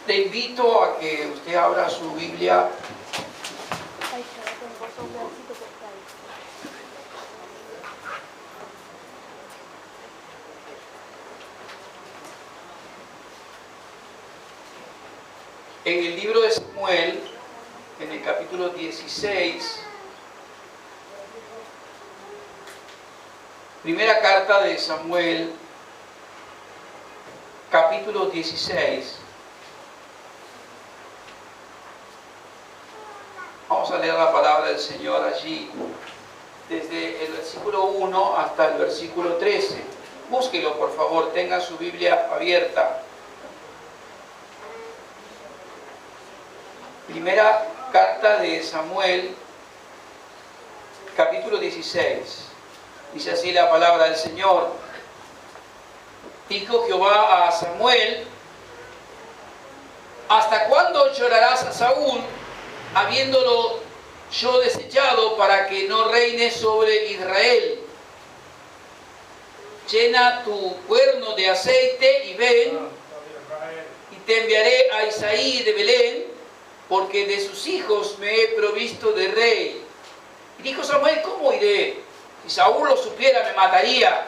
Te invito a que usted abra su Biblia en el libro de Samuel, en el capítulo 16, primera carta de Samuel, capítulo 16. Vamos a leer la palabra del Señor allí, desde el versículo 1 hasta el versículo 13. Búsquelo, por favor, tenga su Biblia abierta. Primera carta de Samuel, capítulo 16. Dice así la palabra del Señor. Dijo Jehová a Samuel: ¿hasta cuándo llorarás a Saúl, habiéndolo yo desechado, para que no reine sobre Israel? Llena tu cuerno de aceite y ven, y te enviaré a Isaí de Belén, porque de sus hijos me he provisto de rey. Y dijo Samuel: ¿cómo iré? Si Saúl lo supiera, me mataría.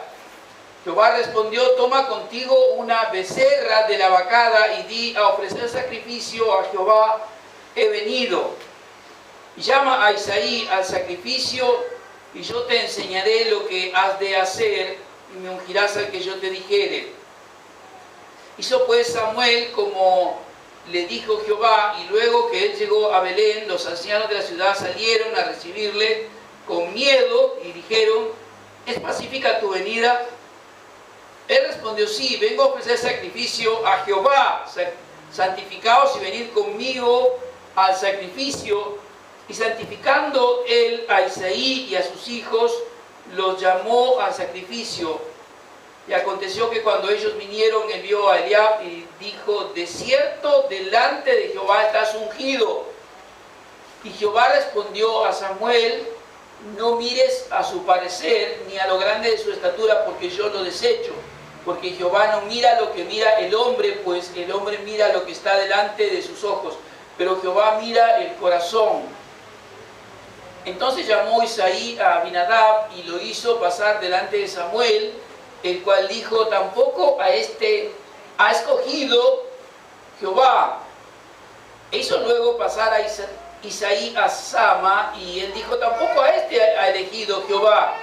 Jehová respondió: toma contigo una becerra de la vacada y di: a ofrecer sacrificio a Jehová he venido. Y llama a Isaí al sacrificio, y yo te enseñaré lo que has de hacer, y me ungirás al que yo te dijere. Hizo pues Samuel como le dijo Jehová, y luego que él llegó a Belén, los ancianos de la ciudad salieron a recibirle con miedo y dijeron: ¿es pacífica tu venida? Él respondió: sí, vengo a ofrecer sacrificio a Jehová. Santificaos y venid conmigo al sacrificio. Y santificando él a Isaí y a sus hijos, los llamó al sacrificio. Y aconteció que cuando ellos vinieron, envió a Eliab y dijo: de cierto, delante de Jehová estás ungido. Y Jehová respondió a Samuel: no mires a su parecer, ni a lo grande de su estatura, porque yo lo desecho. Porque Jehová no mira lo que mira el hombre, pues el hombre mira lo que está delante de sus ojos, pero Jehová mira el corazón. Entonces llamó Isaí a Abinadab y lo hizo pasar delante de Samuel, el cual dijo: tampoco a este ha escogido Jehová. E hizo luego pasar a Isaí a Sama, y él dijo: tampoco a este ha elegido Jehová.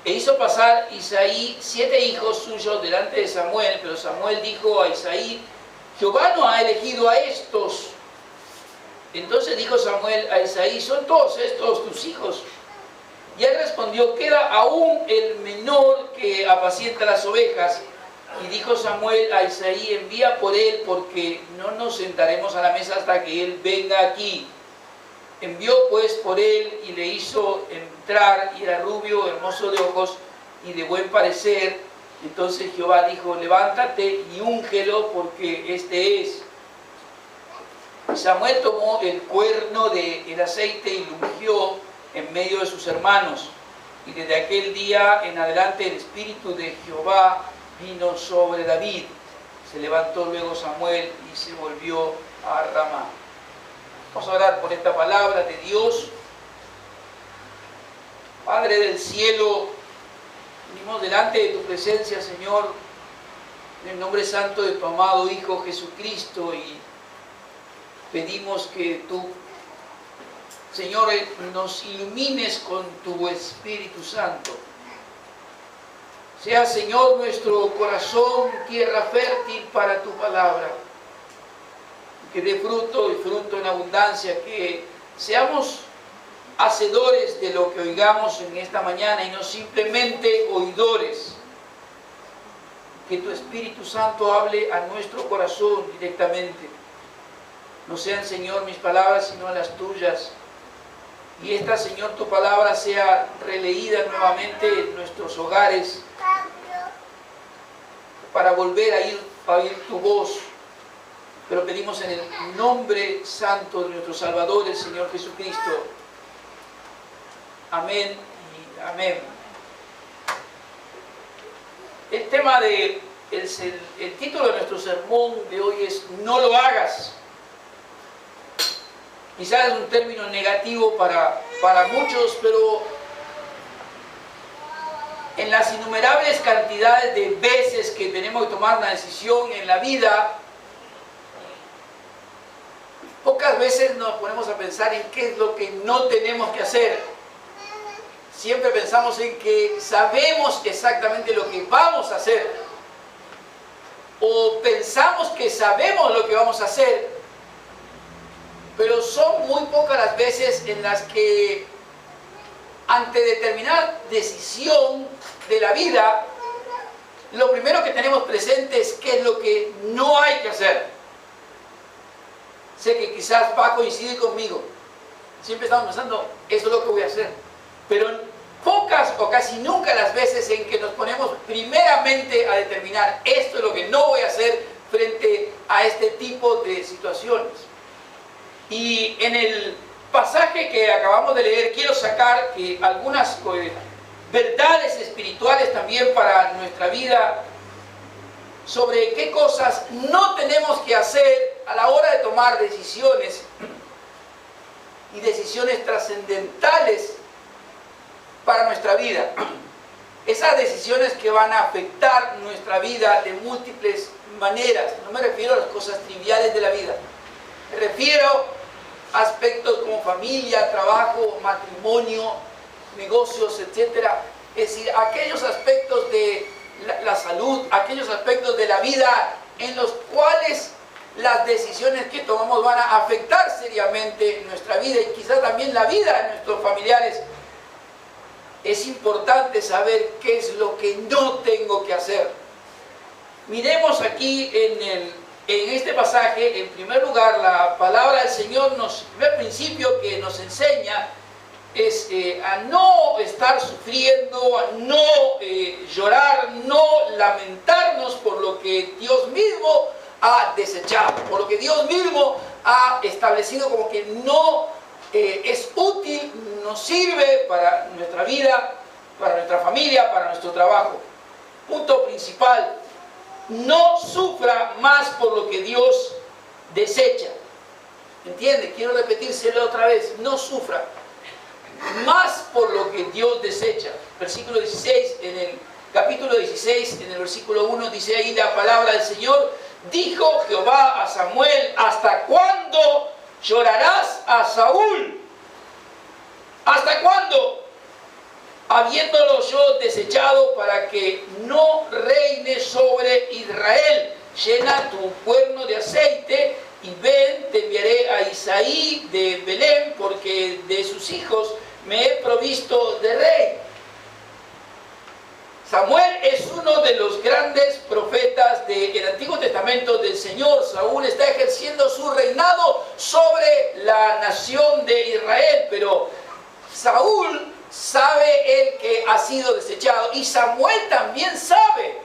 E hizo pasar Isaí 7 hijos suyos delante de Samuel, pero Samuel dijo a Isaí: Jehová no ha elegido a estos. Entonces dijo Samuel a Isaí: ¿son todos estos tus hijos? Y él respondió: queda aún el menor que apacienta las ovejas. Y dijo Samuel a Isaí: envía por él, porque no nos sentaremos a la mesa hasta que él venga aquí. Envió pues por él y le hizo entrar, y era rubio, hermoso de ojos y de buen parecer. Entonces Jehová dijo: levántate y úngelo, porque este es. Y Samuel tomó el cuerno del aceite y lo ungió en medio de sus hermanos. Y desde aquel día en adelante el espíritu de Jehová vino sobre David. Se levantó luego Samuel y se volvió a Ramá. Vamos a orar por esta palabra de Dios. Padre del cielo, venimos delante de tu presencia, Señor, en el nombre santo de tu amado Hijo Jesucristo, y pedimos que tú, Señor, nos ilumines con tu Espíritu Santo. Sea, Señor, nuestro corazón tierra fértil para tu palabra, que dé fruto y fruto en abundancia, que seamos hacedores de lo que oigamos en esta mañana y no simplemente oidores. Que tu Espíritu Santo hable a nuestro corazón directamente. No sean, Señor, mis palabras, sino las tuyas. Y esta, Señor, tu palabra sea releída nuevamente en nuestros hogares, para volver a oír tu voz. Pero pedimos en el nombre santo de nuestro Salvador, el Señor Jesucristo. Amén y amén. El tema de el título de nuestro sermón de hoy es "No lo hagas". Quizás es un término negativo para muchos, pero en las innumerables cantidades de veces que tenemos que tomar una decisión en la vida, pocas veces nos ponemos a pensar en qué es lo que no tenemos que hacer. Siempre pensamos en que sabemos exactamente lo que vamos a hacer, o pensamos que sabemos lo que vamos a hacer, pero son muy pocas las veces en las que ante determinada decisión de la vida, lo primero que tenemos presente es qué es lo que no hay que hacer. Sé que quizás va a coincidir conmigo. Siempre estamos pensando, eso es lo que voy a hacer. Pero pocas o casi nunca las veces en que nos ponemos primeramente a determinar esto es lo que no voy a hacer frente a este tipo de situaciones. Y en el pasaje que acabamos de leer quiero sacar algunas verdades espirituales también para nuestra vida sobre qué cosas no tenemos que hacer a la hora de tomar decisiones y decisiones trascendentales para nuestra vida. Esas decisiones que van a afectar nuestra vida de múltiples maneras. No me refiero a las cosas triviales de la vida. Me refiero a aspectos como familia, trabajo, matrimonio, negocios, etc. Es decir, aquellos aspectos de la salud, aquellos aspectos de la vida en los cuales las decisiones que tomamos van a afectar seriamente nuestra vida y quizás también la vida de nuestros familiares. Es importante saber qué es lo que no tengo que hacer. Miremos aquí en este pasaje, en primer lugar, la palabra del Señor el primer principio que nos enseña es a no estar sufriendo, a no llorar, no lamentarnos por lo que Dios mismo ha desechado, por lo que Dios mismo ha establecido como que no es útil, nos sirve para nuestra vida, para nuestra familia, para nuestro trabajo. Punto principal: no sufra más por lo que Dios desecha. ¿Entiende? Quiero repetírselo otra vez: no sufra más por lo que Dios desecha. Versículo 16, en el capítulo 16, en el versículo 1, dice ahí la palabra del Señor: dijo Jehová a Samuel: ¿hasta cuándo llorarás a Saúl? ¿Hasta cuándo? Habiéndolo yo desechado para que no reine sobre Israel. Llena tu cuerno de aceite y ven, te enviaré a Isaí de Belén, porque de sus hijos me he provisto de rey. Samuel es uno de los grandes profetas del Antiguo Testamento del Señor. Saúl está ejerciendo su reinado sobre la nación de Israel, pero Saúl sabe él que ha sido desechado, y Samuel también sabe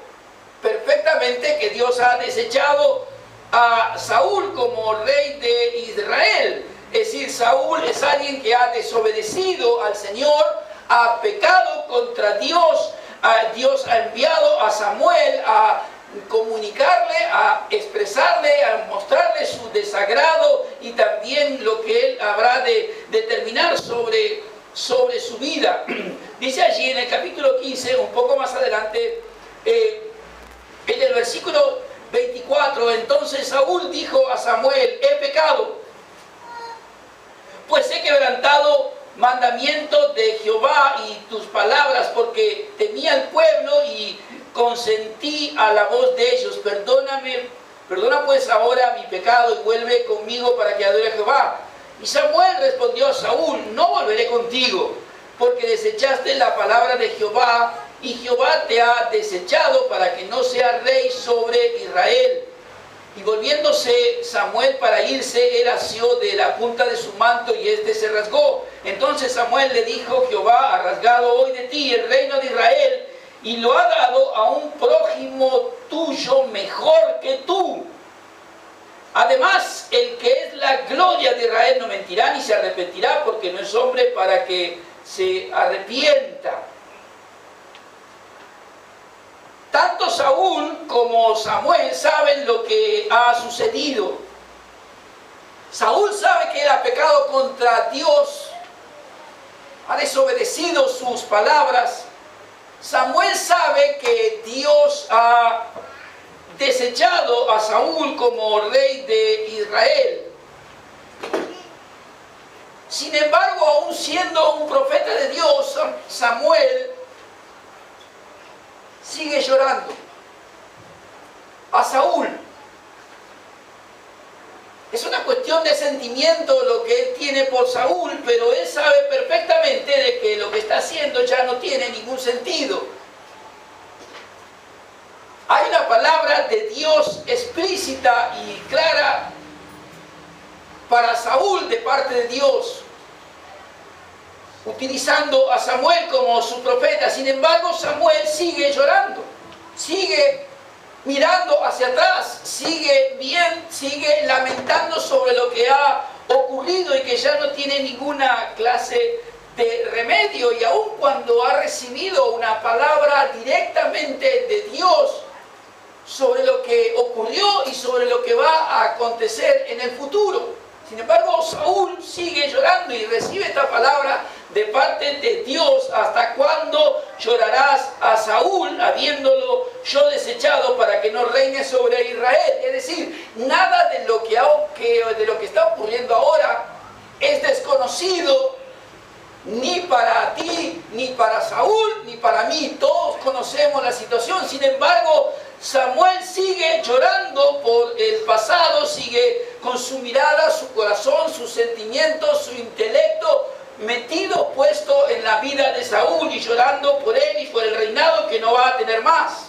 perfectamente que Dios ha desechado a Saúl como rey de Israel. Es decir, Saúl es alguien que ha desobedecido al Señor, ha pecado contra Dios. Dios ha enviado a Samuel a comunicarle, a expresarle, a mostrarle su desagrado y también lo que él habrá de determinar sobre su vida. Dice allí en el capítulo 15, un poco más adelante, en el versículo 24, entonces Saúl dijo a Samuel: he pecado, pues he quebrantado mandamientos de Jehová y tus palabras, porque temía al pueblo y consentí a la voz de ellos. Perdona pues ahora mi pecado y vuelve conmigo para que adore a Jehová. Y Samuel respondió a Saúl: no volveré contigo, porque desechaste la palabra de Jehová, y Jehová te ha desechado para que no seas rey sobre Israel. Y volviéndose Samuel para irse, él asió de la punta de su manto y éste se rasgó. Entonces Samuel le dijo: Jehová ha rasgado hoy de ti el reino de Israel y lo ha dado a un prójimo tuyo mejor que tú. Además, el que es la gloria de Israel no mentirá ni se arrepentirá, porque no es hombre para que se arrepienta. tanto Saúl como Samuel saben lo que ha sucedido. Saúl sabe que él ha pecado contra Dios, ha desobedecido sus palabras. Samuel sabe que Dios ha desechado a Saúl como rey de Israel. Sin embargo, aún siendo un profeta de Dios, Samuel sigue llorando a Saúl. Es una cuestión de sentimiento lo que él tiene por Saúl, pero él sabe perfectamente de que lo que está haciendo ya no tiene ningún sentido. Hay una palabra de Dios explícita y clara para Saúl de parte de Dios, utilizando a Samuel como su profeta. Sin embargo, Samuel sigue llorando, sigue mirando hacia atrás, sigue lamentando sobre lo que ha ocurrido y que ya no tiene ninguna clase de remedio. Y aun cuando ha recibido una palabra directamente de Dios sobre lo que ocurrió y sobre lo que va a acontecer en el futuro, sin embargo, Saúl sigue llorando y recibe esta palabra de parte de Dios. ¿Hasta cuándo llorarás a Saúl, habiéndolo yo desechado, para que no reine sobre Israel? Es decir, nada de lo que está ocurriendo ahora es desconocido ni para ti, ni para Saúl, ni para mí. Todos conocemos la situación. Sin embargo, Samuel sigue llorando por el pasado, sigue con su mirada, su corazón, sus sentimientos, su intelecto metido, puesto en la vida de Saúl y llorando por él y por el reinado que no va a tener más.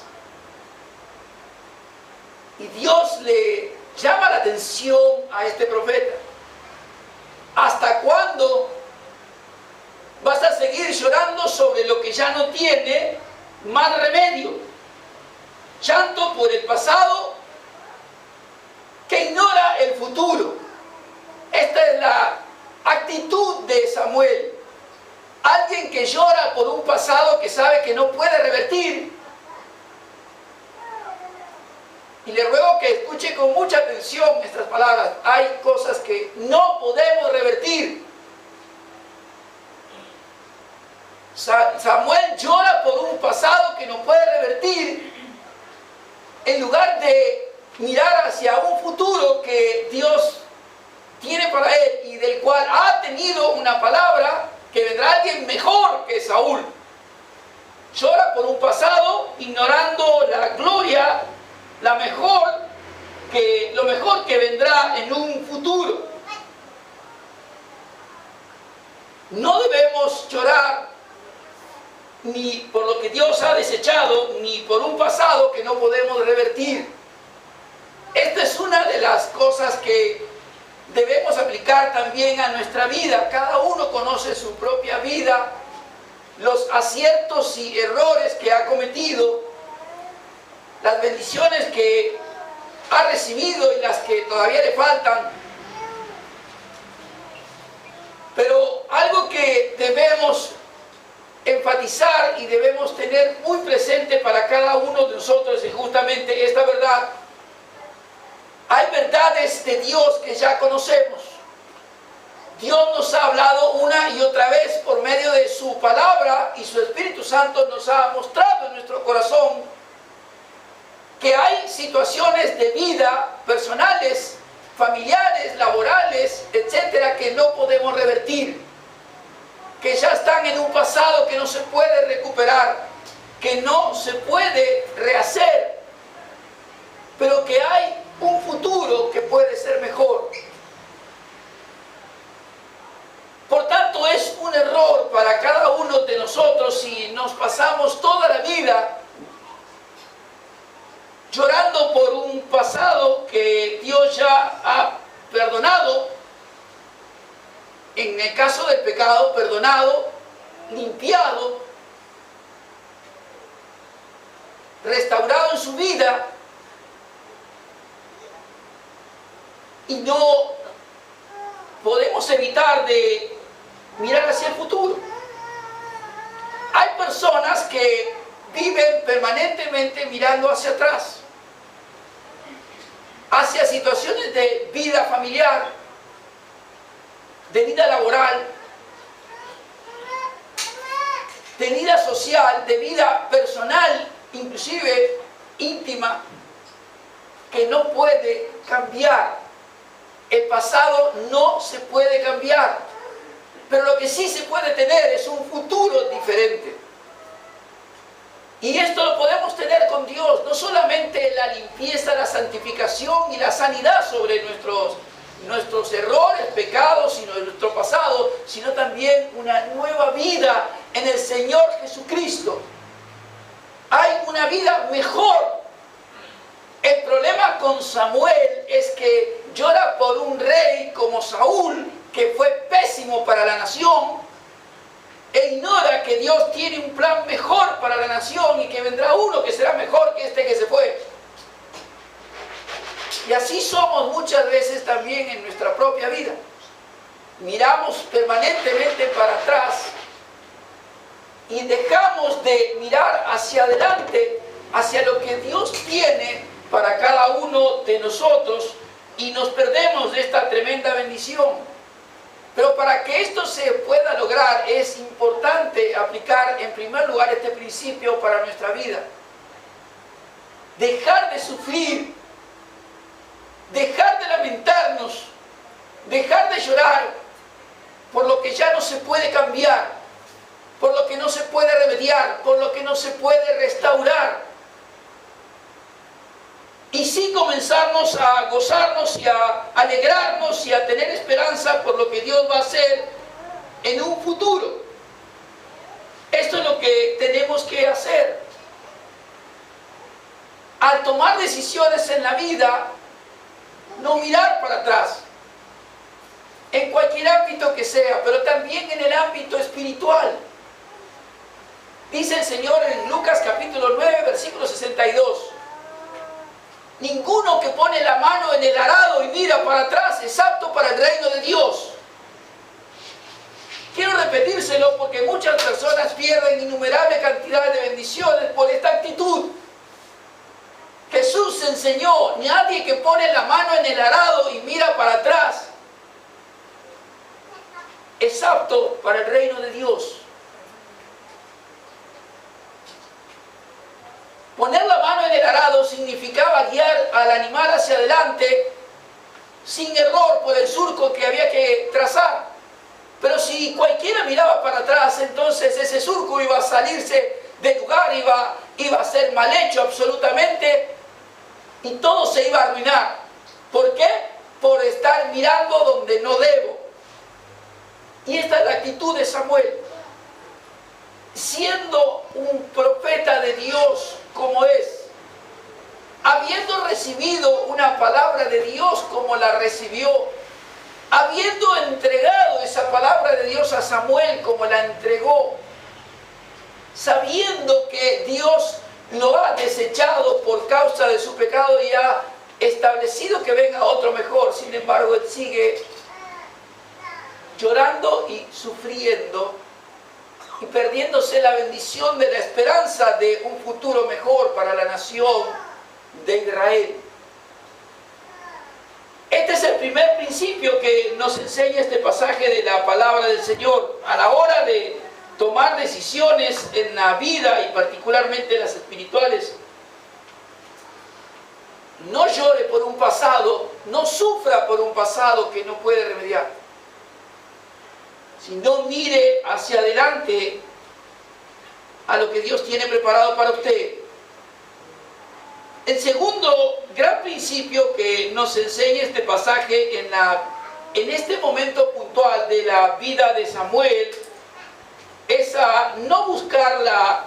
Y Dios le llama la atención a este profeta. ¿Hasta cuándo vas a seguir llorando sobre lo que ya no tiene más remedio? Llanto por el pasado que ignora el futuro. Esta es la actitud de Samuel. Alguien que llora por un pasado que sabe que no puede revertir. Y le ruego que escuche con mucha atención estas palabras. Hay cosas que no podemos revertir. Samuel llora por un pasado que no puede revertir, en lugar de mirar hacia un futuro que Dios tiene para él y del cual ha tenido una palabra que vendrá alguien mejor que Saúl. Llora por un pasado ignorando la gloria, lo mejor que vendrá en un futuro. No debemos llorar ni por lo que Dios ha desechado, ni por un pasado que no podemos revertir. Esta es una de las cosas que debemos aplicar también a nuestra vida. Cada uno conoce su propia vida, los aciertos y errores que ha cometido, las bendiciones que ha recibido y las que todavía le faltan. Pero algo que debemos enfatizar y debemos tener muy presente para cada uno de nosotros es justamente esta verdad. Hay verdades de Dios que ya conocemos. Dios nos ha hablado una y otra vez por medio de su palabra, y su Espíritu Santo nos ha mostrado en nuestro corazón que hay situaciones de vida personales, familiares, laborales, etcétera, que no podemos revertir, que ya están en un pasado que no se puede recuperar, que no se puede rehacer, pero que hay un futuro que puede ser mejor. Por tanto, es un error para cada uno de nosotros si nos pasamos toda la vida llorando por un pasado que Dios ya ha perdonado. En el caso del pecado, perdonado, limpiado, restaurado en su vida, y no podemos evitar de mirar hacia el futuro. Hay personas que viven permanentemente mirando hacia atrás, hacia situaciones de vida familiar, de vida laboral, de vida social, de vida personal, inclusive íntima, que no puede cambiar. El pasado no se puede cambiar, pero lo que sí se puede tener es un futuro diferente. Y esto lo podemos tener con Dios, no solamente la limpieza, la santificación y la sanidad sobre nuestros errores, pecados y nuestro pasado, sino también una nueva vida en el Señor Jesucristo. Hay una vida mejor. El problema con Samuel es que llora por un rey como Saúl, que fue pésimo para la nación, e ignora que Dios tiene un plan mejor para la nación y que vendrá uno que será mejor que este que se fue. Y así somos muchas veces también en nuestra propia vida. Miramos permanentemente para atrás y dejamos de mirar hacia adelante, hacia lo que Dios tiene para cada uno de nosotros, y nos perdemos de esta tremenda bendición. Pero para que esto se pueda lograr es importante aplicar en primer lugar este principio para nuestra vida. Dejar de sufrir, dejar de lamentarnos, dejar de llorar por lo que ya no se puede cambiar, por lo que no se puede remediar, por lo que no se puede restaurar. Y sí comenzarnos a gozarnos y a alegrarnos y a tener esperanza por lo que Dios va a hacer en un futuro. Esto es lo que tenemos que hacer. Al tomar decisiones en la vida, no mirar para atrás, en cualquier ámbito que sea, pero también en el ámbito espiritual. Dice el Señor en Lucas capítulo 9, versículo 62. Ninguno que pone la mano en el arado y mira para atrás es apto para el reino de Dios. Quiero repetírselo porque muchas personas pierden innumerables cantidades de bendiciones por esta actitud. Jesús enseñó: nadie que pone la mano en el arado y mira para atrás es apto para el reino de Dios. Poner la mano en el arado significaba guiar al animal hacia adelante sin error por el surco que había que trazar. Pero si cualquiera miraba para atrás, entonces ese surco iba a salirse del lugar, iba a ser mal hecho absolutamente, y todo se iba a arruinar. ¿Por qué? Por estar mirando donde no debo. Y esta es la actitud de Samuel. Siendo un profeta de Dios como es, habiendo recibido una palabra de Dios como la recibió, habiendo entregado esa palabra de Dios a Samuel como la entregó, sabiendo que Dios lo ha desechado por causa de su pecado y ha establecido que venga otro mejor, sin embargo él sigue llorando y sufriendo y perdiéndose la bendición de la esperanza de un futuro mejor para la nación de Israel. Este es el primer principio que nos enseña este pasaje de la palabra del Señor. A la hora de tomar decisiones en la vida y particularmente las espirituales, no llore por un pasado, no sufra por un pasado que no puede remediar. Si no, mire hacia adelante a lo que Dios tiene preparado para usted. El segundo gran principio que nos enseña este pasaje en este momento puntual de la vida de Samuel es a no buscar la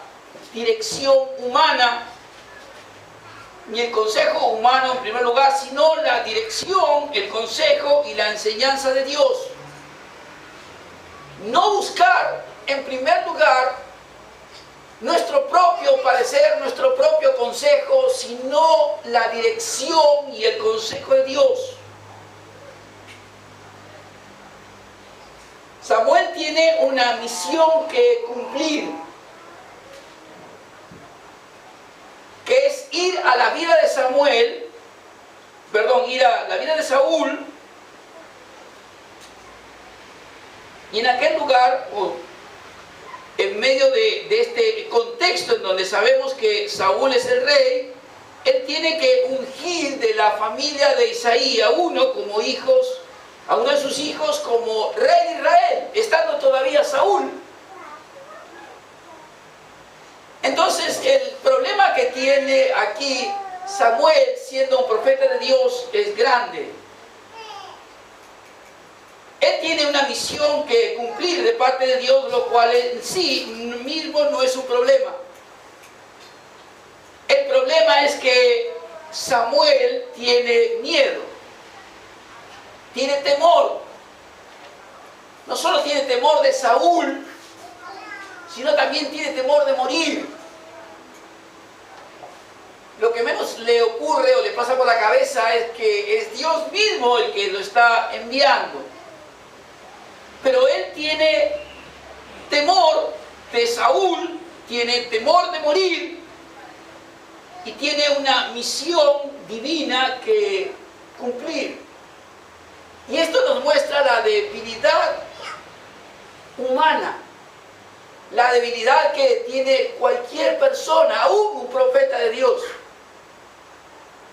dirección humana ni el consejo humano en primer lugar, sino la dirección, el consejo y la enseñanza de Dios. No buscar en primer lugar nuestro propio parecer, nuestro propio consejo, sino la dirección y el consejo de Dios. Samuel tiene una misión que cumplir. que es ir a la vida de Samuel, ir a la vida de Saúl, y en aquel lugar, en medio de este contexto en donde sabemos que Saúl es el rey, él tiene que ungir de la familia de Isaí a uno de sus hijos como rey de Israel, estando todavía Saúl. Entonces el problema que tiene aquí Samuel, siendo un profeta de Dios, es grande. Él tiene una misión que cumplir de parte de Dios, lo cual en sí mismo no es un problema. El problema es que Samuel tiene miedo, tiene temor. No solo tiene temor de Saúl, sino también tiene temor de morir. Lo que menos le ocurre o le pasa por la cabeza es que es Dios mismo el que lo está enviando. Pero él tiene temor de Saúl, tiene temor de morir y tiene una misión divina que cumplir. Y esto nos muestra la debilidad humana, la debilidad que tiene cualquier persona, aún un profeta de Dios,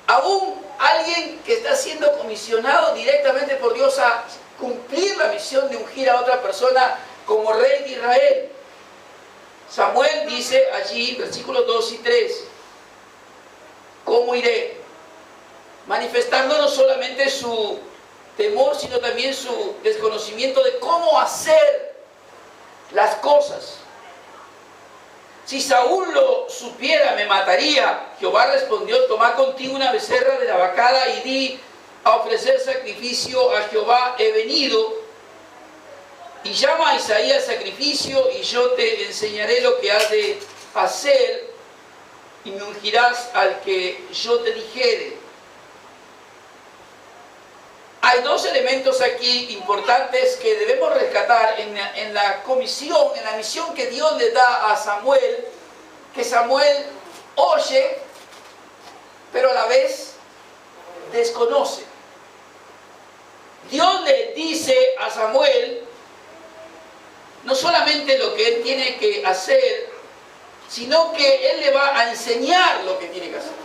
aún alguien que está siendo comisionado directamente por Dios a cumplir la misión de ungir a otra persona como rey de Israel. Samuel dice allí, versículos 2 y 3, ¿cómo iré? Manifestando no solamente su temor, sino también su desconocimiento de cómo hacer las cosas. Si Saúl lo supiera, me mataría. Jehová respondió, toma contigo una becerra de la vacada y di a ofrecer sacrificio a Jehová he venido. Y llama a Isaí al sacrificio y yo te enseñaré lo que has de hacer y me ungirás al que yo te dijere. Hay dos elementos aquí importantes que debemos rescatar en la comisión, en la misión que Dios le da a Samuel, que Samuel oye, pero a la vez desconoce. Dios le dice a Samuel no solamente lo que él tiene que hacer, sino que él le va a enseñar lo que tiene que hacer.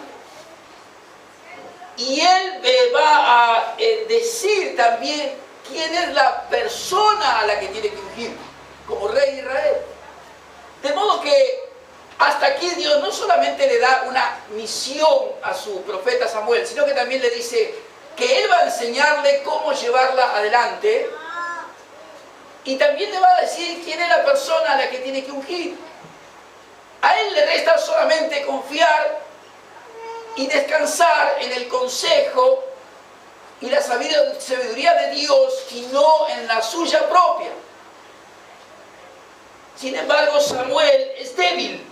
Y él va a decir también quién es la persona a la que tiene que ungir como rey de Israel. De modo que hasta aquí Dios no solamente le da una misión a su profeta Samuel, sino que también le dice que él va a enseñarle cómo llevarla adelante. Y también le va a decir quién es la persona a la que tiene que ungir. A él le resta solamente confiar y descansar en el consejo y la sabiduría de Dios y no en la suya propia. Sin embargo, Samuel es débil.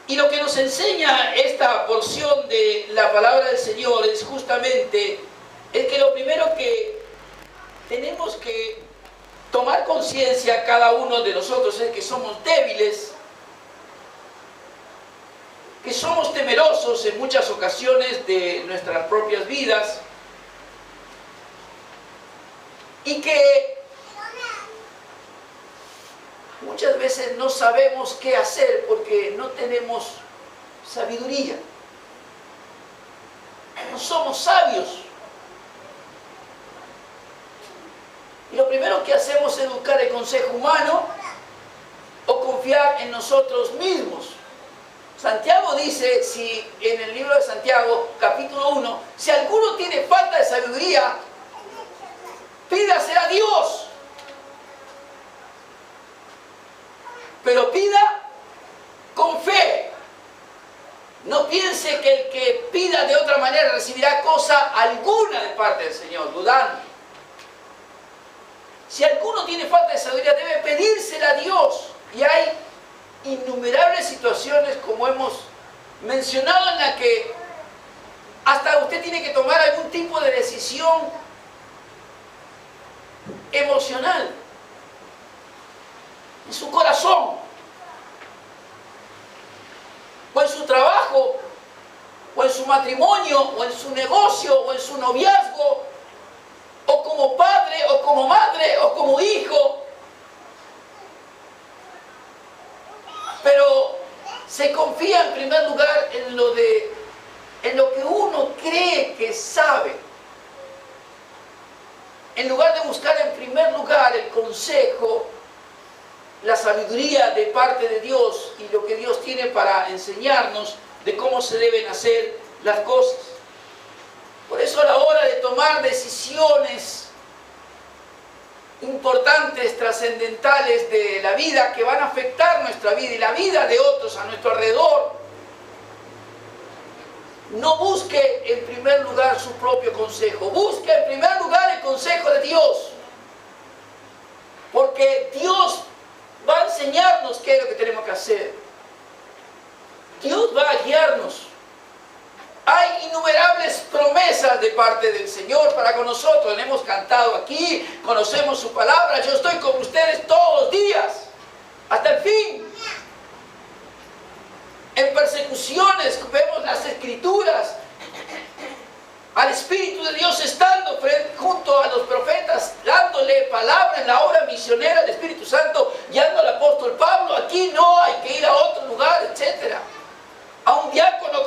Y lo que nos enseña esta porción de la palabra del Señor es justamente que lo primero que tenemos que tomar conciencia cada uno de nosotros es que somos débiles, que somos temerosos en muchas ocasiones de nuestras propias vidas y que muchas veces no sabemos qué hacer porque no tenemos sabiduría. No somos sabios. Y lo primero que hacemos es buscar el consejo humano o confiar en nosotros mismos. Santiago dice, si en el libro de Santiago, capítulo 1, si alguno tiene falta de sabiduría, pídase a Dios. Pero pida con fe. No piense que el que pida de otra manera recibirá cosa alguna de parte del Señor, dudando. Si alguno tiene falta de sabiduría, debe pedírsela a Dios. Y hay innumerables situaciones, como hemos mencionado, en la que hasta usted tiene que tomar algún tipo de decisión emocional en su corazón. o en su trabajo, o en su matrimonio, o en su negocio, o en su noviazgo, o como padre, o como madre, o como hijo. Pero se confía en primer lugar en lo que uno cree que sabe. En lugar de buscar en primer lugar el consejo, la sabiduría de parte de Dios y lo que Dios tiene para enseñarnos de cómo se deben hacer las cosas. Por eso a la hora de tomar decisiones importantes, trascendentales de la vida, que van a afectar nuestra vida y la vida de otros a nuestro alrededor, no busque en primer lugar su propio consejo, busque en primer lugar el consejo de Dios, porque Dios va a enseñarnos qué es lo que tenemos que hacer. Dios va a guiarnos. Hay innumerables promesas de parte del Señor para con nosotros. Le hemos cantado aquí, conocemos su palabra. Yo estoy con ustedes todos los días, hasta el fin. En persecuciones vemos las Escrituras, al Espíritu de Dios estando junto a los profetas, dándole palabra en la obra misionera del Espíritu Santo, guiando al apóstol Pablo. Aquí no hay que ir a otro lugar, etc. A un diácono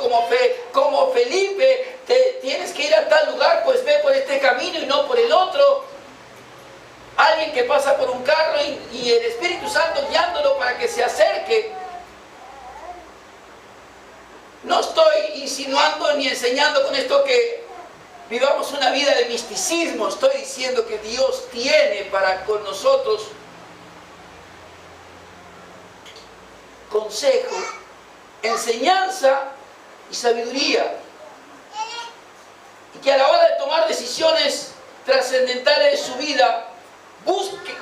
como Felipe, tienes que ir a tal lugar, pues ve por este camino y no por el otro. Alguien que pasa por un carro y el Espíritu Santo guiándolo para que se acerque. No estoy insinuando ni enseñando con esto que vivamos una vida de misticismo. Estoy diciendo que Dios tiene para con nosotros consejo, enseñanza y sabiduría. Y que a la hora de tomar decisiones trascendentales de su vida,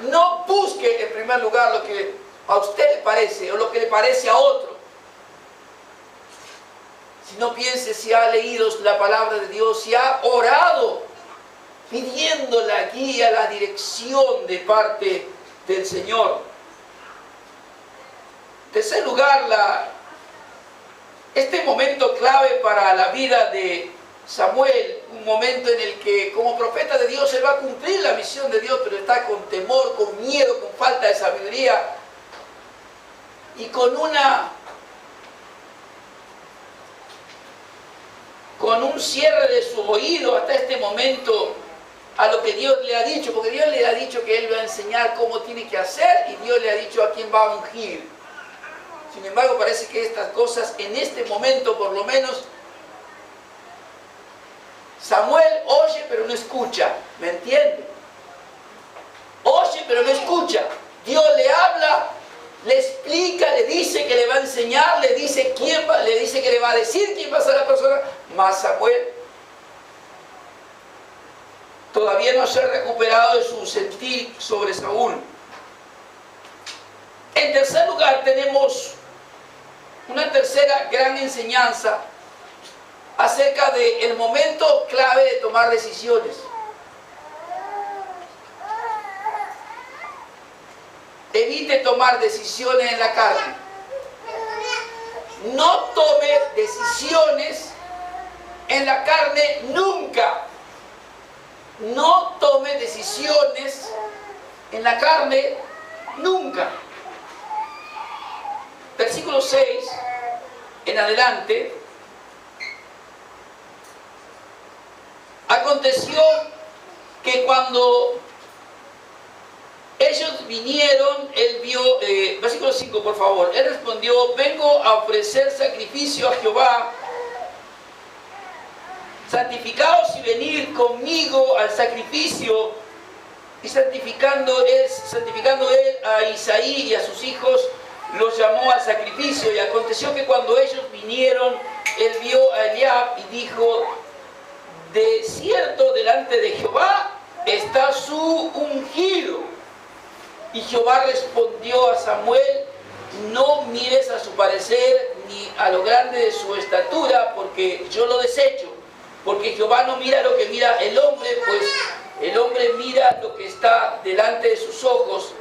no busque en primer lugar lo que a usted le parece o lo que le parece a otro. Si no piense si ha leído la palabra de Dios, si ha orado pidiendo la guía, la dirección de parte del Señor. En tercer lugar, este momento clave para la vida de Samuel, un momento en el que como profeta de Dios él va a cumplir la misión de Dios, pero está con temor, con miedo, con falta de sabiduría y con un cierre de su oído hasta este momento a lo que Dios le ha dicho, porque Dios le ha dicho que Él va a enseñar cómo tiene que hacer y Dios le ha dicho a quién va a ungir. Sin embargo, parece que estas cosas en este momento, por lo menos, Samuel oye pero no escucha, ¿me entiende? Oye pero no escucha. Dios le habla, le explica, le dice que le va a enseñar, le dice que le va a decir quién va a ser la persona, mas Samuel todavía no se ha recuperado de su sentir sobre Saúl. En tercer lugar, tenemos una tercera gran enseñanza acerca del momento clave de tomar decisiones. Evite tomar decisiones en la carne. No tome decisiones en la carne nunca. No tome decisiones en la carne nunca. Versículo 6 en adelante. Aconteció que cuando ellos vinieron, él vio, versículo 5 por favor, él respondió: vengo a ofrecer sacrificio a Jehová, santificaos y venid conmigo al sacrificio. Y santificando él a Isaí y a sus hijos, los llamó al sacrificio. Y aconteció que cuando ellos vinieron, él vio a Eliab y dijo: de cierto delante de Jehová está su ungido. Y Jehová respondió a Samuel: no mires a su parecer ni a lo grande de su estatura, porque yo lo desecho. Porque Jehová no mira lo que mira el hombre, pues el hombre mira lo que está delante de sus ojos,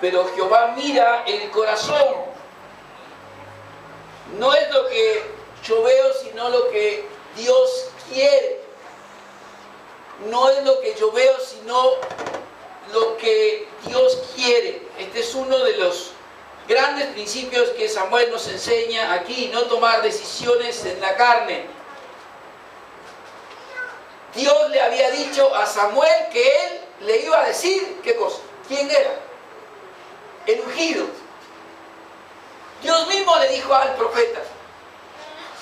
pero Jehová mira el corazón. No es lo que yo veo, sino lo que Dios quiere. No es lo que yo veo, sino lo que Dios quiere. Este es uno de los grandes principios que Samuel nos enseña aquí, no tomar decisiones en la carne. Dios le había dicho a Samuel que él le iba a decir, ¿qué cosa? ¿Quién era? El ungido. Dios mismo le dijo al profeta,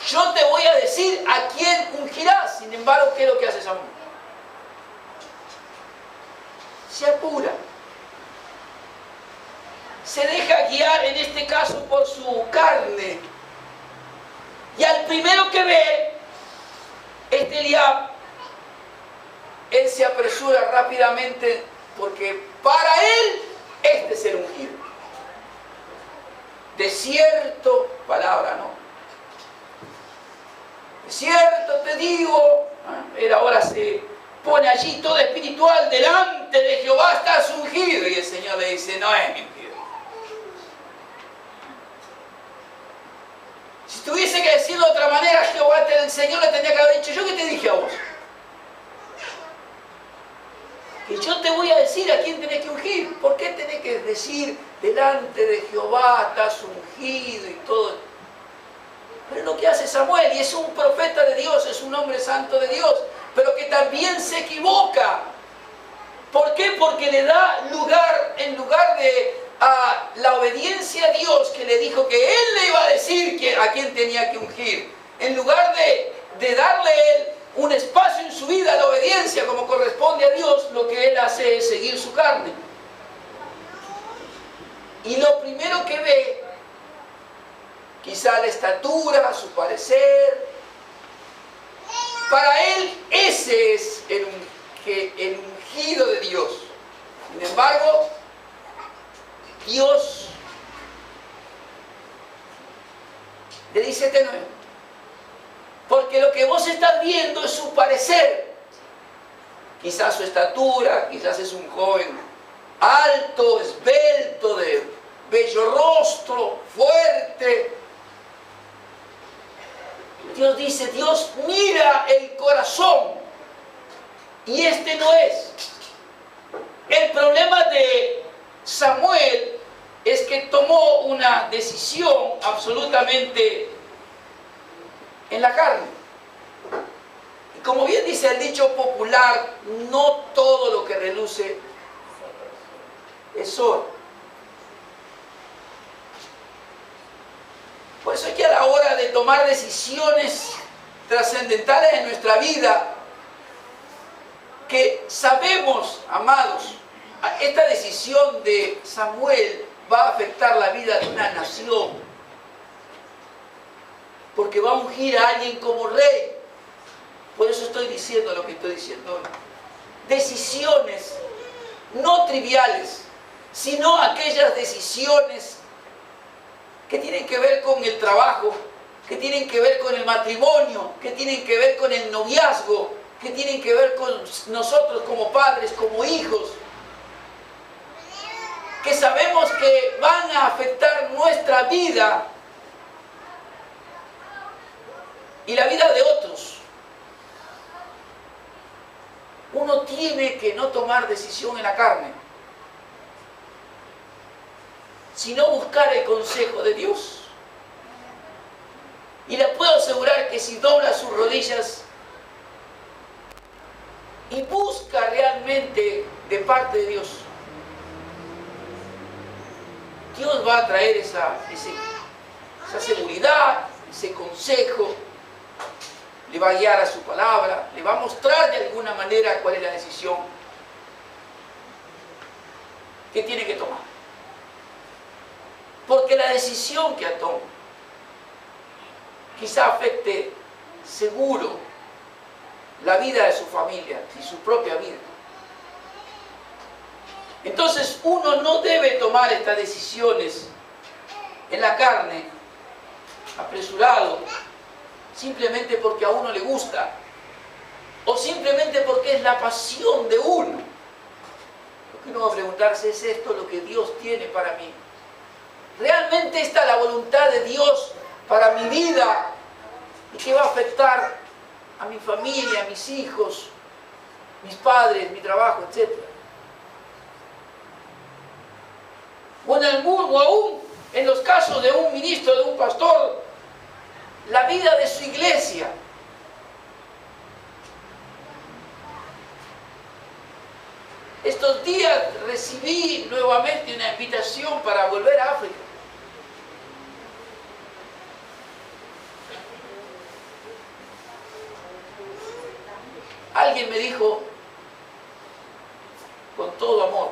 yo te voy a decir a quién ungirás. Sin embargo, ¿qué es lo que hace Samuel? Se apura. Se deja guiar, en este caso, por su carne. Y al primero que ve, Eliab, él se apresura rápidamente, porque para él, este es el ungido. De cierto, palabra, ¿no? De cierto te digo, él ahora se pone allí todo espiritual, delante de Jehová estás ungido. Y el Señor le dice, no es mi ungido. Si tuviese que decirlo de otra manera, el Señor le tendría que haber dicho, ¿yo qué te dije a vos? Que yo te voy a decir a quién tenés que ungir. ¿Por qué tenés que decir delante de Jehová estás ungido y todo? Pero es lo que hace Samuel, y es un profeta de Dios, es un hombre santo de Dios, pero que también se equivoca. ¿Por qué? Porque le da lugar, en lugar de la obediencia a Dios, que le dijo que él le iba a decir a quién tenía que ungir, en lugar de darle él un espacio en su vida a la obediencia como corresponde a Dios, lo que él hace es seguir su carne. Y lo primero que ve, quizá la estatura, su parecer, para él ese es el ungido de Dios. Sin embargo, Dios le dice este nuevo, porque lo que vos estás viendo es su parecer, quizás su estatura, quizás es un joven alto, esbelto, de bello rostro, fuerte. Dios dice, Dios mira el corazón, y este no es. El problema de Samuel es que tomó una decisión absolutamente en la carne. Y como bien dice el dicho popular, no todo lo que reluce es oro. Por eso es que a la hora de tomar decisiones trascendentales en nuestra vida, que sabemos, amados, esta decisión de Samuel va a afectar la vida de una nación, porque va a ungir a alguien como rey. Por eso estoy diciendo lo que estoy diciendo hoy. Decisiones no triviales, sino aquellas decisiones que tienen que ver con el trabajo, que tienen que ver con el matrimonio, que tienen que ver con el noviazgo, que tienen que ver con nosotros como padres, como hijos, que sabemos que van a afectar nuestra vida y la vida de otros. Uno tiene que no tomar decisión en la carne, sino buscar el consejo de Dios. Y le puedo asegurar que si dobla sus rodillas y busca realmente de parte de Dios, Dios va a traer esa seguridad, ese consejo, le va a guiar a su palabra, le va a mostrar de alguna manera cuál es la decisión que tiene que tomar. Porque la decisión que tome quizá afecte seguro la vida de su familia y su propia vida. Entonces uno no debe tomar estas decisiones en la carne, apresurado, simplemente porque a uno le gusta, o simplemente porque es la pasión de uno. Lo que uno va a preguntarse, ¿es esto lo que Dios tiene para mí? ¿Realmente está la voluntad de Dios para mi vida y que va a afectar a mi familia, a mis hijos, mis padres, mi trabajo, etc. O aún en los casos de un ministro, de un pastor, la vida de su iglesia. Estos días recibí nuevamente una invitación para volver a África. Alguien me dijo, con todo amor,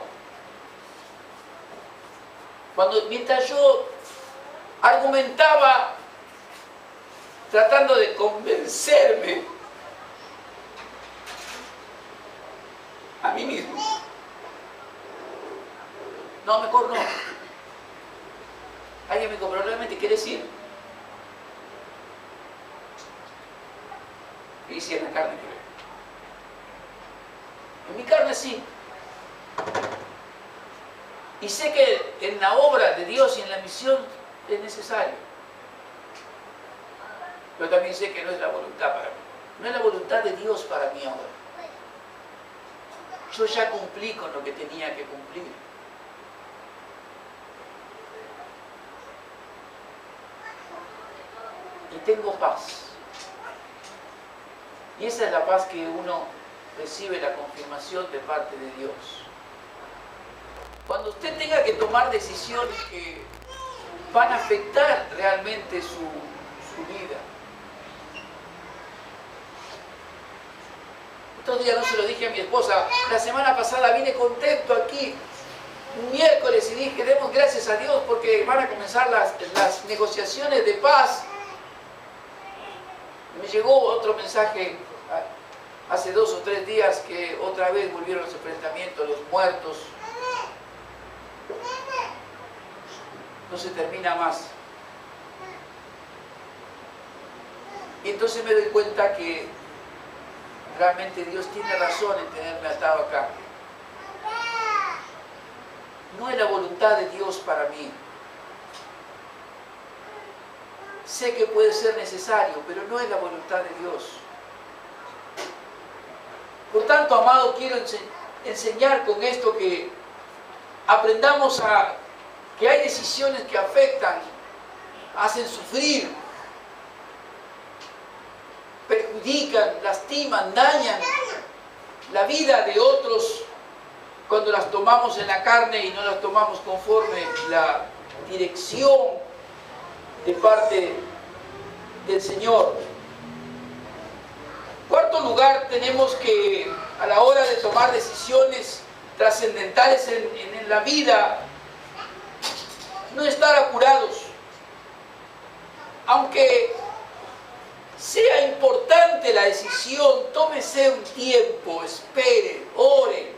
mientras yo argumentaba, tratando de convencerme a mí mismo, no, mejor no. Alguien me dijo, pero realmente quieres ir. Y si en la carne que veo. En mi carne sí. Y sé que en la obra de Dios y en la misión es necesario. Pero también sé que no es la voluntad para mí. No es la voluntad de Dios para mí ahora. Yo ya cumplí con lo que tenía que cumplir. Y tengo paz. Y esa es la paz que uno recibe, la confirmación de parte de Dios. Cuando usted tenga que tomar decisiones que van a afectar realmente su vida. Estos días no se lo dije a mi esposa. La semana pasada vine contento aquí, un miércoles, y dije, demos gracias a Dios porque van a comenzar las negociaciones de paz. Me llegó otro mensaje hace 2 o 3 días que otra vez volvieron los enfrentamientos, los muertos. No se termina más. Y entonces me doy cuenta que realmente Dios tiene razón en tenerme atado acá. No es la voluntad de Dios para mí. Sé que puede ser necesario, pero no es la voluntad de Dios. Por tanto, amado, quiero enseñar con esto que aprendamos que hay decisiones que afectan, hacen sufrir, perjudican, lastiman, dañan la vida de otros cuando las tomamos en la carne y no las tomamos conforme la dirección de parte del Señor. Cuarto lugar, tenemos que a la hora de tomar decisiones trascendentales en la vida, no estar apurados. Aunque sea importante la decisión, tómese un tiempo, espere, ore,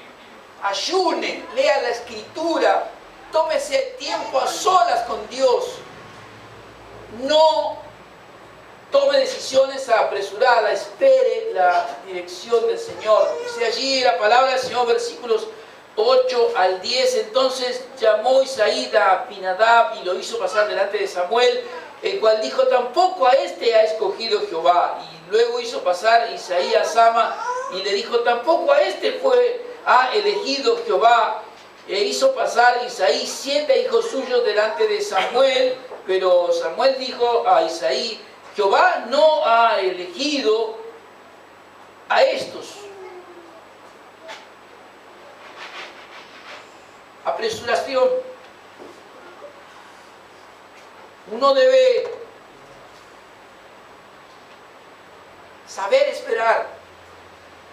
ayune, lea la Escritura, tómese tiempo a solas con Dios. No tome decisiones apresuradas, espere la dirección del Señor. Dice allí la palabra del Señor, versículos 8 al 10. Entonces llamó Isaí a Abinadab y lo hizo pasar delante de Samuel, el cual dijo, tampoco a este ha escogido Jehová. Y luego hizo pasar Isaí a Sama y le dijo, tampoco a este ha elegido Jehová. E hizo pasar Isaí 7 hijos suyos delante de Samuel, pero Samuel dijo a Isaí, Jehová no ha elegido a estos. Apresuración. Uno debe saber esperar.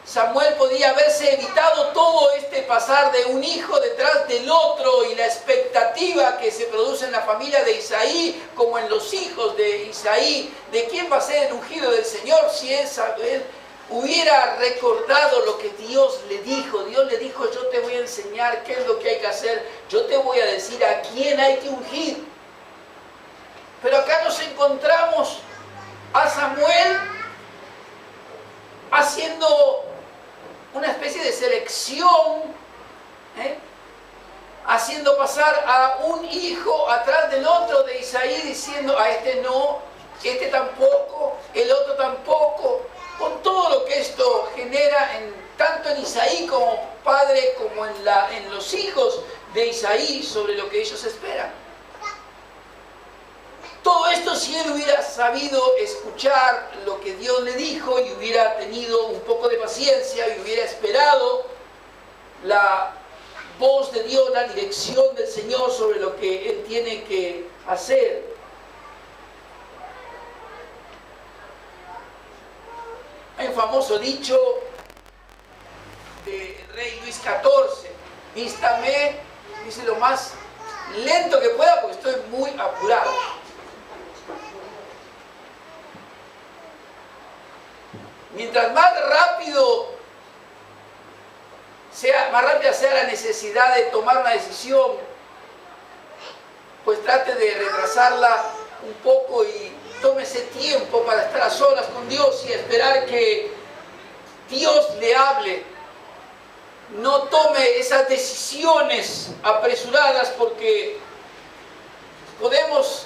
Samuel podía haberse evitado todo este pasar de un hijo detrás del otro y la expectativa que se produce en la familia de Isaí, como en los hijos de Isaí, de quién va a ser el ungido del Señor, si él hubiera recordado lo que Dios le dijo. Dios le dijo, yo te voy a enseñar qué es lo que hay que hacer, yo te voy a decir a quién hay que ungir. Pero acá nos encontramos a Samuel haciendo una especie de selección, haciendo pasar a un hijo atrás del otro de Isaí, diciendo, a este no, este tampoco, el otro tampoco, con todo lo que esto genera tanto en Isaí como padre, como en los hijos de Isaí, sobre lo que ellos esperan. Todo esto si él hubiera sabido escuchar lo que Dios le dijo y hubiera tenido un poco de paciencia y hubiera esperado la voz de Dios, la dirección del Señor sobre lo que él tiene que hacer. Hay un famoso dicho del rey Luis XIV: vístame, dice, lo más lento que pueda porque estoy muy apurado. Mientras más rápida sea la necesidad de tomar una decisión, pues trate de retrasarla un poco y tómese tiempo para estar a solas con Dios y esperar que Dios le hable. No tome esas decisiones apresuradas porque podemos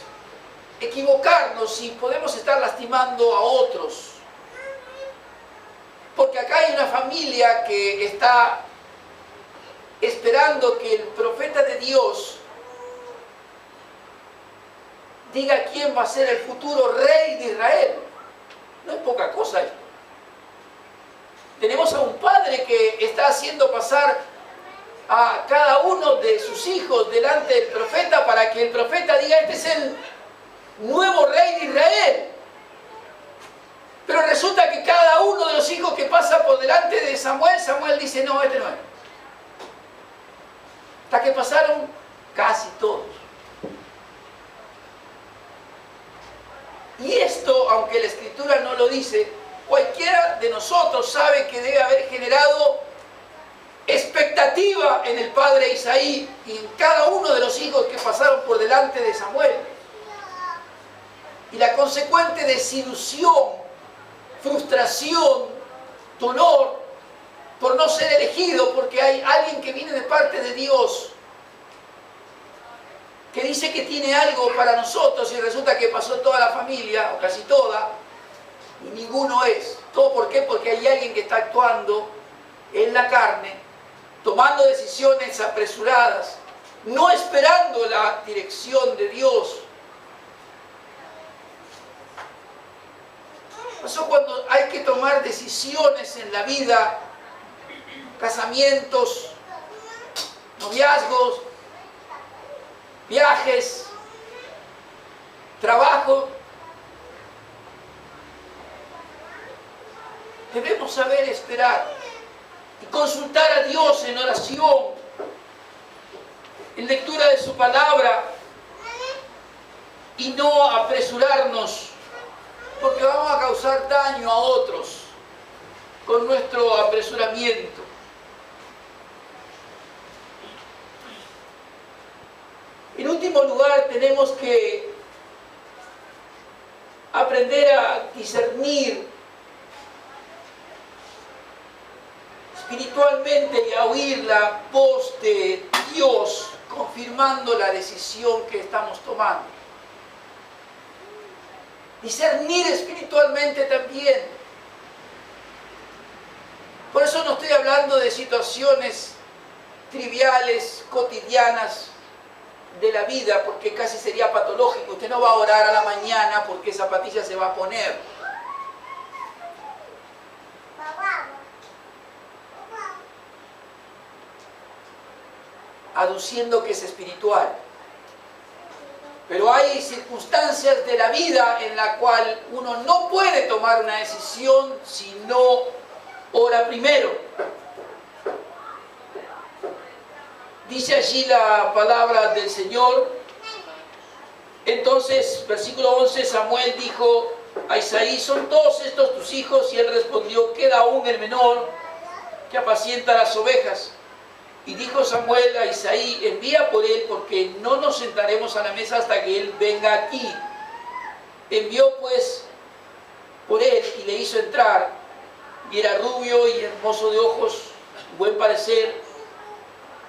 equivocarnos y podemos estar lastimando a otros. Porque acá hay una familia que está esperando que el profeta de Dios diga quién va a ser el futuro rey de Israel. No es poca cosa esto. Tenemos a un padre que está haciendo pasar a cada uno de sus hijos delante del profeta para que el profeta diga: este es el nuevo rey de Israel. Pero resulta que cada uno de los hijos que pasa por delante de Samuel, Samuel dice: no, este no es. Hasta que pasaron casi todos. Y esto, aunque la Escritura no lo dice, cualquiera de nosotros sabe que debe haber generado expectativa en el padre Isaí y en cada uno de los hijos que pasaron por delante de Samuel. Y la consecuente desilusión, frustración, dolor por no ser elegido, porque hay alguien que viene de parte de Dios que dice que tiene algo para nosotros y resulta que pasó toda la familia, o casi toda, y ninguno es. ¿Todo por qué? Porque hay alguien que está actuando en la carne, tomando decisiones apresuradas, no esperando la dirección de Dios. Por eso cuando hay que tomar decisiones en la vida, casamientos, noviazgos, viajes, trabajo, debemos saber esperar y consultar a Dios en oración, en lectura de su palabra, y no apresurarnos, porque vamos a causar daño a otros con nuestro apresuramiento. En último lugar, tenemos que aprender a discernir espiritualmente y a oír la voz de Dios, confirmando la decisión que estamos tomando. Discernir espiritualmente también. Por eso no estoy hablando de situaciones triviales, cotidianas de la vida, porque casi sería patológico. Usted no va a orar a la mañana porque zapatilla se va a poner. Aduciendo que es espiritual. Pero hay circunstancias de la vida en la cual uno no puede tomar una decisión si no ora primero. Dice allí la palabra del Señor. Entonces, versículo 11, Samuel dijo a Isaí: ¿son todos estos tus hijos? Y él respondió: queda aún el menor, que apacienta las ovejas. Y dijo Samuel a Isaí: envía por él, porque no nos sentaremos a la mesa hasta que él venga aquí. Envió pues por él y le hizo entrar, y era rubio y hermoso de ojos, buen parecer.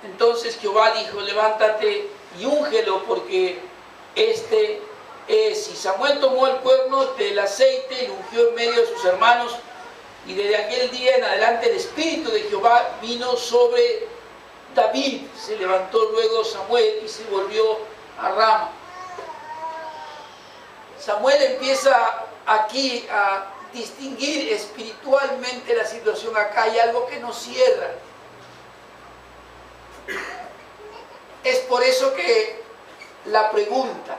Entonces Jehová dijo: levántate y úngelo, porque este es: y Samuel tomó el cuerno del aceite y lo ungió en medio de sus hermanos, y desde aquel día en adelante el Espíritu de Jehová vino sobre David. Se levantó luego Samuel y se volvió a Rama. Samuel empieza aquí a distinguir espiritualmente la situación. Acá hay algo que no cierra. Es por eso que la pregunta,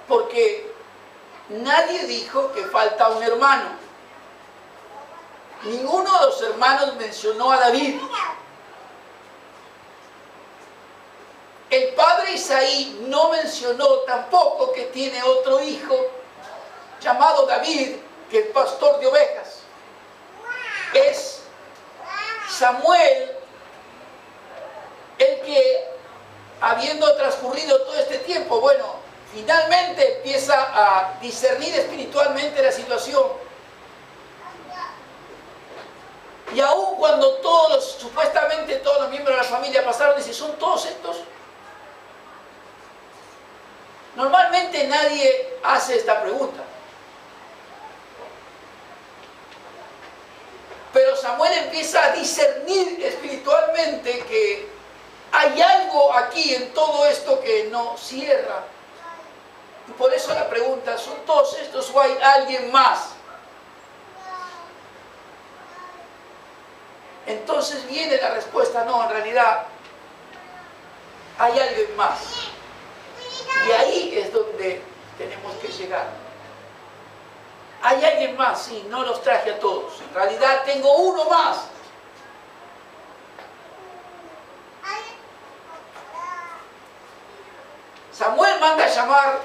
porque nadie dijo que falta un hermano. Ninguno de los hermanos mencionó a David. El padre Isaí no mencionó tampoco que tiene otro hijo llamado David, que es pastor de ovejas. Es Samuel el que, habiendo transcurrido todo este tiempo, finalmente empieza a discernir espiritualmente la situación. Y aun cuando supuestamente todos los miembros de la familia pasaron, dice: ¿son todos estos? Normalmente nadie hace esta pregunta. Pero Samuel empieza a discernir espiritualmente que hay algo aquí en todo esto que no cierra. Y por eso la pregunta: ¿son todos estos o hay alguien más? Entonces viene la respuesta: no, en realidad hay alguien más. Y ahí es donde tenemos que llegar. ¿Hay alguien más? Sí, no los traje a todos. En realidad tengo uno más. Samuel manda a llamar,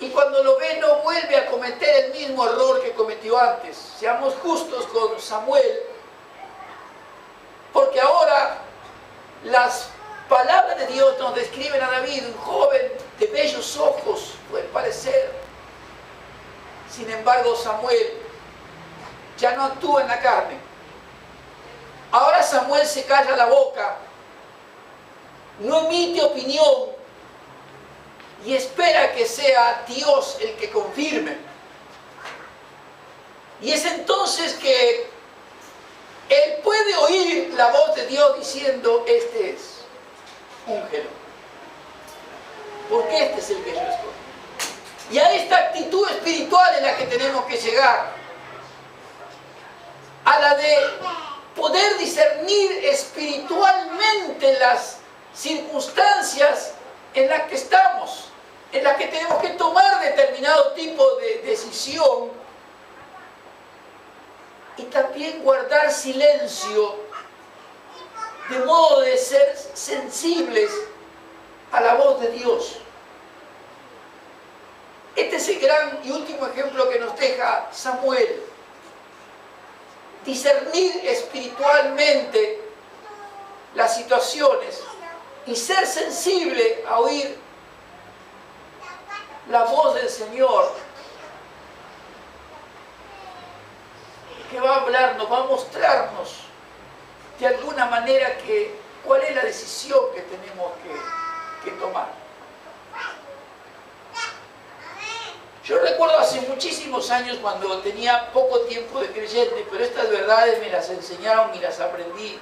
y cuando lo ve no vuelve a cometer el mismo error que cometió antes. Seamos justos con Samuel, porque ahora las palabras de Dios nos describen a David, un joven de bellos ojos, puede parecer. Sin embargo, Samuel ya no actúa en la carne. Ahora Samuel se calla la boca, no emite opinión y espera que sea Dios el que confirme. Y es entonces que él puede oír la voz de Dios diciendo: este es, úngelo, porque este es el que yo escojo. Y a esta actitud espiritual en la que tenemos que llegar, a la de poder discernir espiritualmente las circunstancias en las que estamos, en las que tenemos que tomar determinado tipo de decisión, y también guardar silencio, de modo de ser sensibles a la voz de Dios. Este es el gran y último ejemplo que nos deja Samuel. Discernir espiritualmente las situaciones y ser sensible a oír la voz del Señor, que va a hablarnos, va a mostrarnos de alguna manera cuál es la decisión que tenemos que tomar. Yo recuerdo hace muchísimos años, cuando tenía poco tiempo de creyente, pero estas verdades me las enseñaron y las aprendí.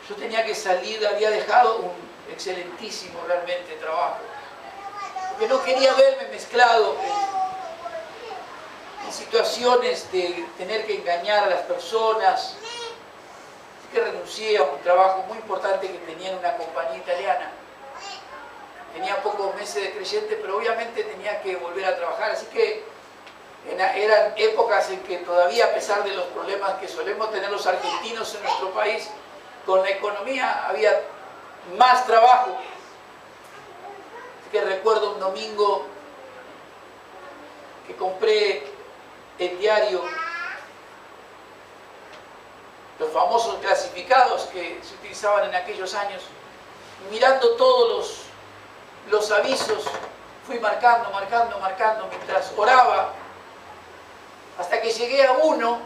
Yo tenía que salir, había dejado un excelentísimo realmente trabajo, porque no quería verme mezclado en situaciones de tener que engañar a las personas. Así que renuncié a un trabajo muy importante que tenía en una compañía italiana. Tenía pocos meses de creyente, pero obviamente tenía que volver a trabajar. Así que eran épocas en que todavía, a pesar de los problemas que solemos tener los argentinos en nuestro país, con la economía había más trabajo. Así que recuerdo un domingo que compré el diario, los famosos clasificados que se utilizaban en aquellos años, y mirando todos los avisos, fui marcando mientras oraba hasta que llegué a uno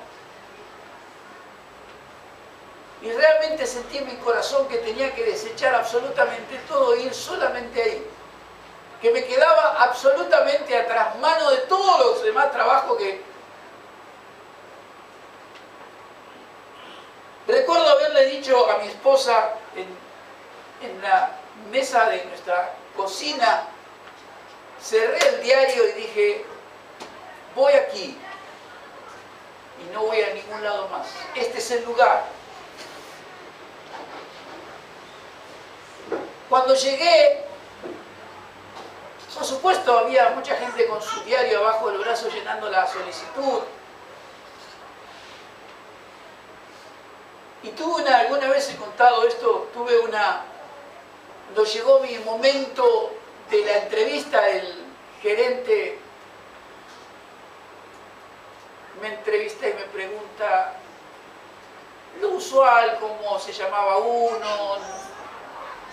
y realmente sentí en mi corazón que tenía que desechar absolutamente todo e ir solamente ahí. Que me quedaba absolutamente atrás mano de todos los demás trabajos que... Recuerdo haberle dicho a mi esposa en la mesa de nuestra cocina, cerré el diario y dije, voy aquí y no voy a ningún lado más. Este es el lugar. Cuando llegué, por supuesto había mucha gente con su diario abajo del brazo llenando la solicitud. Y tuve alguna vez he contado esto, cuando llegó mi momento de la entrevista, el gerente me entrevista y me pregunta lo usual, cómo se llamaba uno,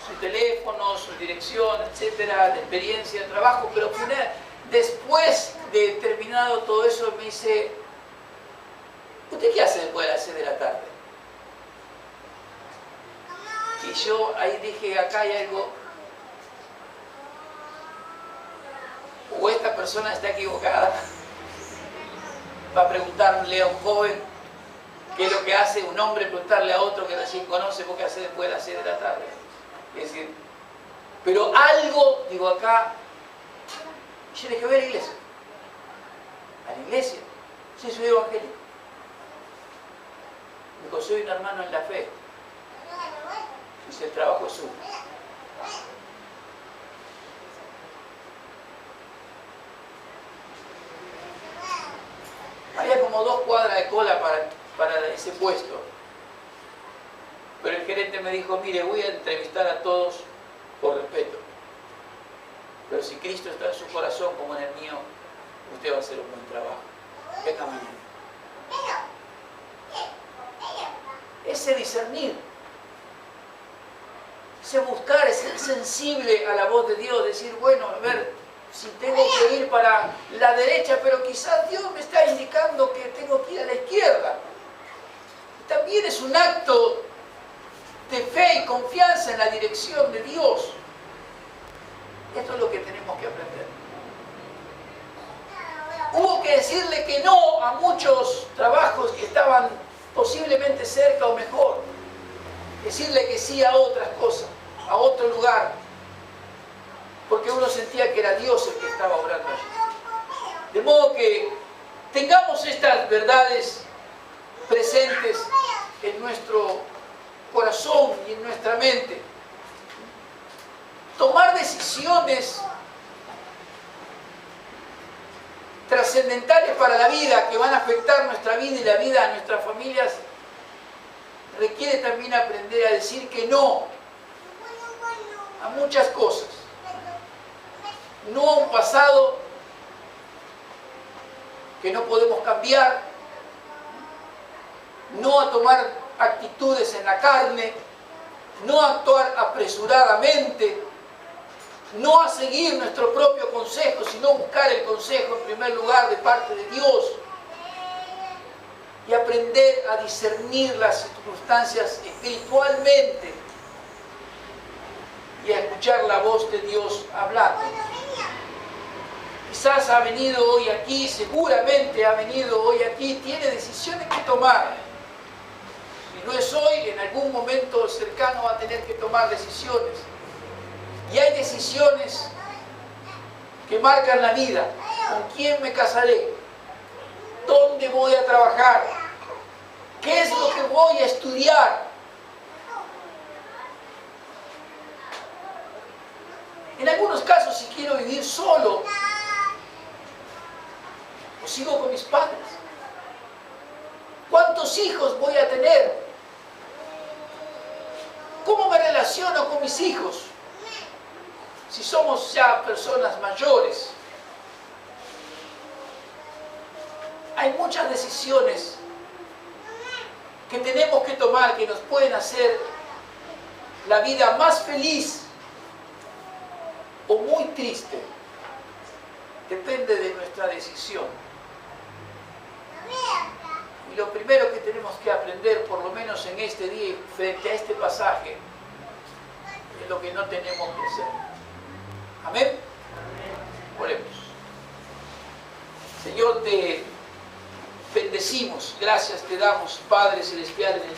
su teléfono, su dirección, etcétera, de experiencia, de trabajo, pero después de terminado todo eso me dice, ¿usted qué hace después de las 6 de la tarde? Y yo ahí dije, acá hay algo, o esta persona está equivocada. Va a preguntarle a un joven qué es lo que hace un hombre, preguntarle a otro que recién conoce qué hace después de las 6 de la tarde. Es decir, pero algo, digo acá, yo dije, voy a la iglesia. ¿A la iglesia? Sí, soy evangélico. Me dijo, soy un hermano en la fe. Dice, el trabajo es suyo. Había como 2 cuadras de cola para ese puesto. Pero el gerente me dijo, mire, voy a entrevistar a todos por respeto. Pero si Cristo está en su corazón como en el mío, usted va a hacer un buen trabajo. Venga mañana. Ese discernir, ese buscar, ese ser sensible a la voz de Dios, decir, bueno, a ver, si tengo que ir para la derecha, pero quizás Dios me está indicando que tengo que ir a la izquierda. También es un acto de fe y confianza en la dirección de Dios. Esto es lo que tenemos que aprender. Hubo que decirle que no a muchos trabajos que estaban posiblemente cerca o mejor. Decirle que sí a otras cosas, a otro lugar. Porque uno sentía que era Dios el que estaba obrando allí. De modo que tengamos estas verdades presentes en nuestro corazón y en nuestra mente. Tomar decisiones trascendentales para la vida, que van a afectar nuestra vida y la vida de nuestras familias, requiere también aprender a decir que no a muchas cosas. No a un pasado que no podemos cambiar, no a tomar actitudes en la carne, no a actuar apresuradamente, no a seguir nuestro propio consejo, sino buscar el consejo en primer lugar de parte de Dios y aprender a discernir las circunstancias espiritualmente y a escuchar la voz de Dios hablando. Quizás ha venido hoy aquí, seguramente ha venido hoy aquí, tiene decisiones que tomar. Si no es hoy, en algún momento cercano va a tener que tomar decisiones. Y hay decisiones que marcan la vida. ¿Con quién me casaré? ¿Dónde voy a trabajar? ¿Qué es lo que voy a estudiar? En algunos casos, si quiero vivir solo, o sigo con mis padres. ¿Cuántos hijos voy a tener? ¿Cómo me relaciono con mis hijos? Si somos ya personas mayores. Hay muchas decisiones que tenemos que tomar que nos pueden hacer la vida más feliz o muy triste. Depende de nuestra decisión. Y lo primero que tenemos que aprender, por lo menos en este día, frente a este pasaje, es lo que no tenemos que hacer. Amén. Oremos. Señor, te bendecimos, gracias te damos, Padre Celestial, en el